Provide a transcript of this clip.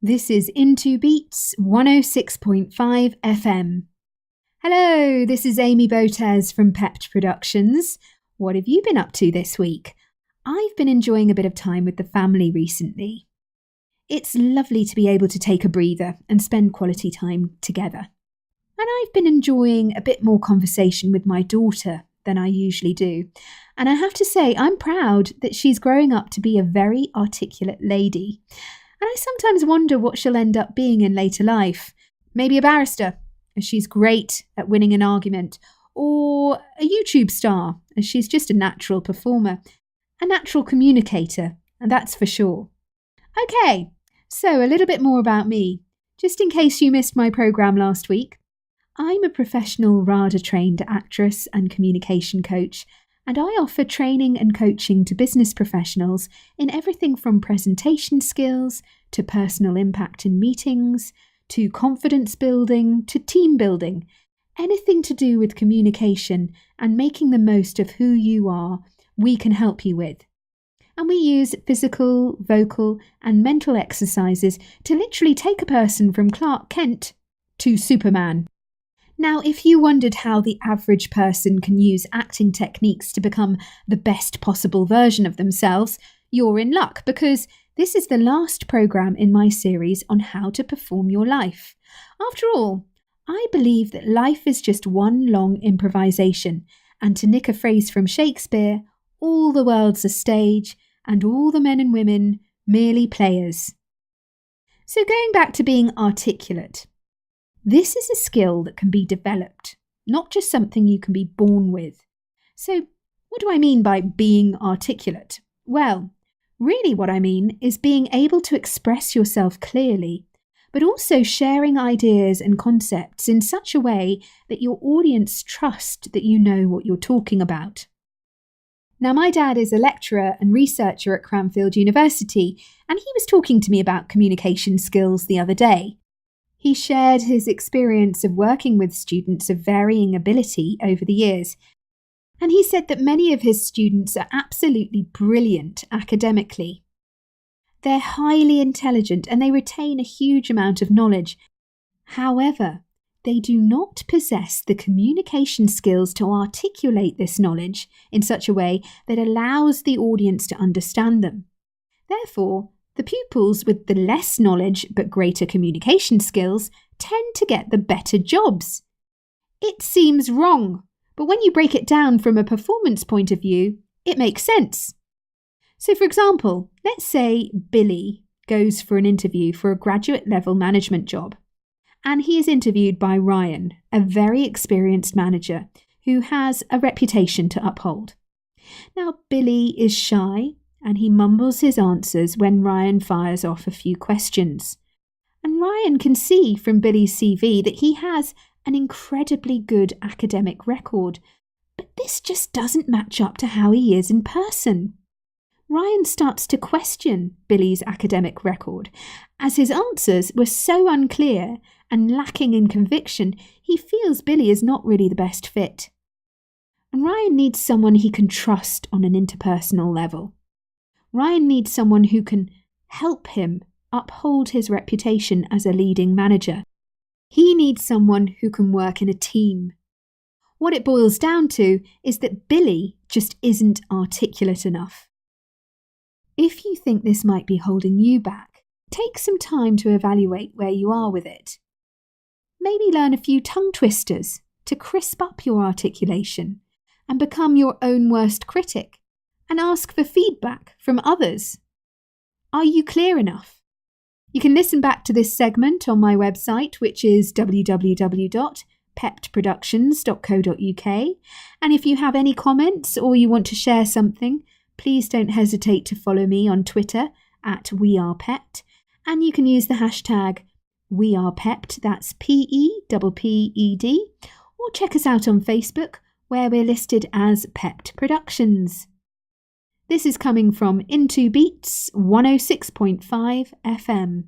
This is Into Beats 106.5 FM. Hello, this is Amy Botez from PEPPED Productions. What have you been up to this week? I've been enjoying a bit of time with the family recently. It's lovely to be able to take a breather and spend quality time together. And I've been enjoying a bit more conversation with my daughter than I usually do. And I have to say, I'm proud that she's growing up to be a very articulate lady. And I sometimes wonder what she'll end up being in later life. Maybe a barrister, as she's great at winning an argument, or a YouTube star, as she's just a natural performer, a natural communicator, and that's for sure. Okay, so a little bit more about me, just in case you missed my programme last week. I'm a professional RADA-trained actress and communication coach, and I offer training and coaching to business professionals in everything from presentation skills to personal impact in meetings, to confidence building, to team building, anything to do with communication and making the most of who you are, we can help you with. And we use physical, vocal, and mental exercises to literally take a person from Clark Kent to Superman. Now, if you wondered how the average person can use acting techniques to become the best possible version of themselves, you're in luck, because this is the last programme in my series on how to perform your life. After all, I believe that life is just one long improvisation, and to nick a phrase from Shakespeare, all the world's a stage, and all the men and women merely players. So going back to being articulate, this is a skill that can be developed, not just something you can be born with. So what do I mean by being articulate? Well, really what I mean is being able to express yourself clearly, but also sharing ideas and concepts in such a way that your audience trust that you know what you're talking about. Now, my dad is a lecturer and researcher at Cranfield University, and he was talking to me about communication skills the other day. He shared his experience of working with students of varying ability over the years, and he said that many of his students are absolutely brilliant academically. They're highly intelligent and they retain a huge amount of knowledge. However, they do not possess the communication skills to articulate this knowledge in such a way that allows the audience to understand them. Therefore, the pupils with the less knowledge but greater communication skills tend to get the better jobs. It seems wrong, but when you break it down from a performance point of view, it makes sense. So for example, let's say Billy goes for an interview for a graduate level management job, and he is interviewed by Ryan, a very experienced manager who has a reputation to uphold. Now, Billy is shy, and he mumbles his answers when Ryan fires off a few questions. And Ryan can see from Billy's CV that he has an incredibly good academic record, but this just doesn't match up to how he is in person. Ryan starts to question Billy's academic record, as his answers were so unclear and lacking in conviction, he feels Billy is not really the best fit. And Ryan needs someone he can trust on an interpersonal level. Ryan needs someone who can help him uphold his reputation as a leading manager. He needs someone who can work in a team. What it boils down to is that Billy just isn't articulate enough. If you think this might be holding you back, take some time to evaluate where you are with it. Maybe learn a few tongue twisters to crisp up your articulation and become your own worst critic, and ask for feedback from others. Are you clear enough? You can listen back to this segment on my website, which is www.peppedproductions.co.uk. And if you have any comments or you want to share something, please don't hesitate to follow me on Twitter at WeArePepped. And you can use the hashtag WeArePepped, that's PEPPED, or check us out on Facebook, where we're listed as PEPPED Productions. This is coming from Into Beats 106.5 FM.